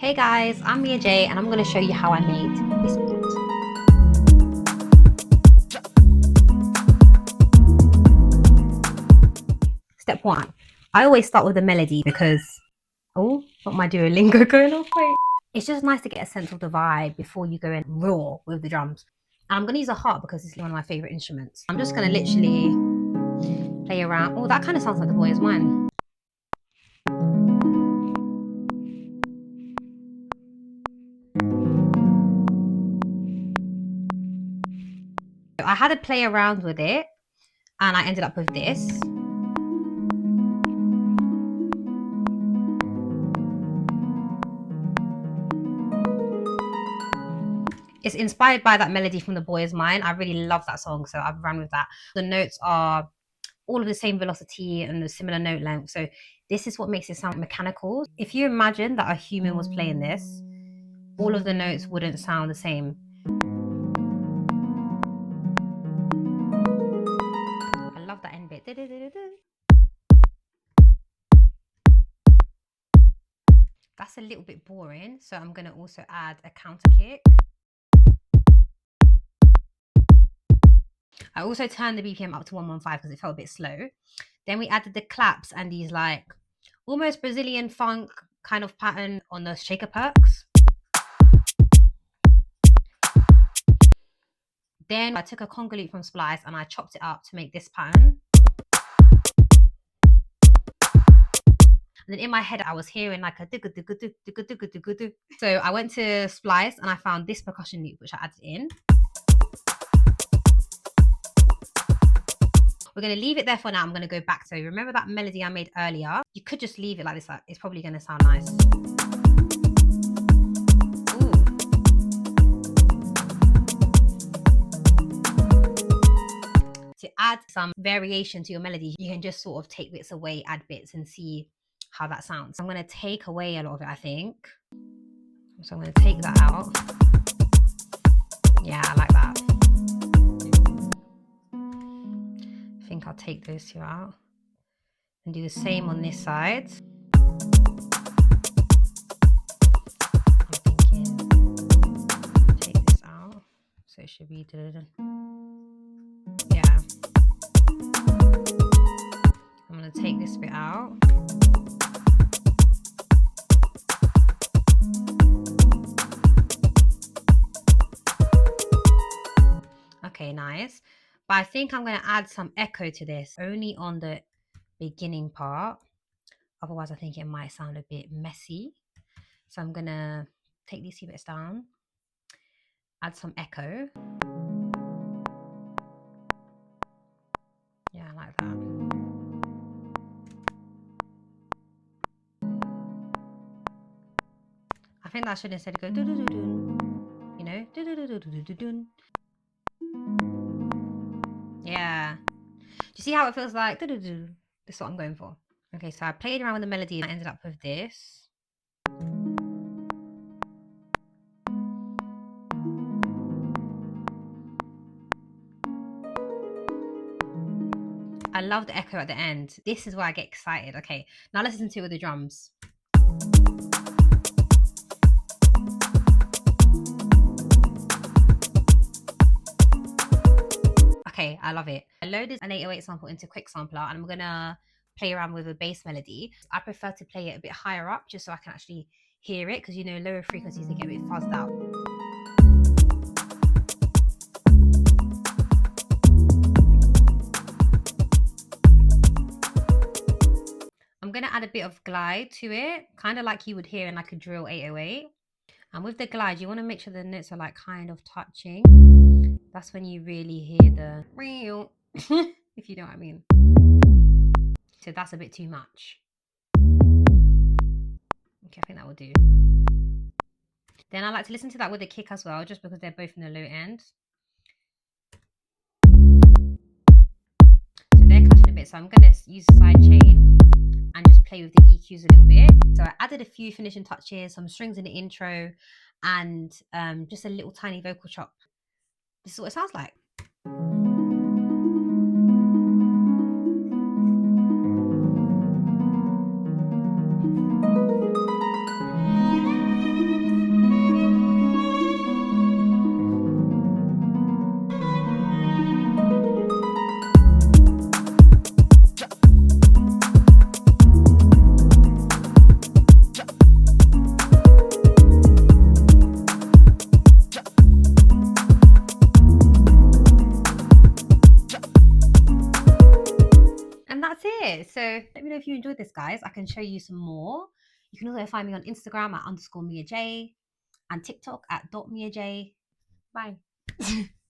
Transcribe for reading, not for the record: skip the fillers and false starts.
Hey guys, I'm Mia J and I'm going to show you how I made this beat. Step one, I always start with a melody because, oh, not my Duolingo going off, wait. It's just nice to get a sense of the vibe before you go in raw with the drums. And I'm going to use a harp because it's one of my favorite instruments. I'm just going to literally play around. Oh, that kind of sounds like The Boy Is Mine. I had to play around with it and I ended up with this. It's inspired by that melody from The Boy Is Mine. I really love that song, so I've run with that. The notes are all of the same velocity and the similar note length. So this is what makes it sound mechanical. If you imagine that a human was playing this, all of the notes wouldn't sound the same. I love that end bit. That's a little bit boring, so I'm going to also add a counter kick. I also turned the BPM up to 115 because it felt a bit slow. Then we added the claps and these like almost Brazilian funk kind of pattern on the shaker perks. Then I took a conga loop from Splice and I chopped it up to make this pattern. And then in my head, I was hearing like a do. So I went to Splice and I found this percussion loop, which I added in. We're going to leave it there for now. I'm going to go back. So remember that melody I made earlier? You could just leave it like this. It's probably going to sound nice. Ooh. To add some variation to your melody, you can just sort of take bits away, add bits and see how that sounds. I'm going to take away a lot of it, I think. So I'm going to take that out. Yeah, I like that. I think I'll take those two out and do the same on this side. I'm thinking, take this out. So it should be, yeah. I'm going to take this bit out. Okay, nice. But I think I'm going to add some echo to this, only on the beginning part. Otherwise, I think it might sound a bit messy. So I'm going to take these two bits down, add some echo. Yeah, I like that. I think that should instead go do-do-do-do, you know, do-do-do-do-do-do-do. Yeah. Do you see how it feels like? Do-do-do. This is what I'm going for. Okay, so I played around with the melody and I ended up with this. I love the echo at the end. This is where I get excited. Okay, now let's listen to it with the drums. Okay, I love it. I loaded an 808 sample into Quick Sampler and I'm gonna play around with a bass melody. I prefer to play it a bit higher up just so I can actually hear it because you know lower frequencies they get a bit fuzzed out. I'm gonna add a bit of glide to it, kind of like you would hear in like a drill 808. And with the glide, you want to make sure the notes are like kind of touching. That's when you really hear the real, if you know what I mean. So that's a bit too much. Okay, I think that will do. Then I like to listen to that with a kick as well, just because they're both in the low end. So they're clashing a bit. So I'm going to use side chain and just play with the EQs a little bit. So I added a few finishing touches, some strings in the intro, and just a little tiny vocal chop. This is what it sounds like. if you enjoyed this, guys. I can show you some more. You can also find me on Instagram at _MiaJ and TikTok at .MiaJ. Bye.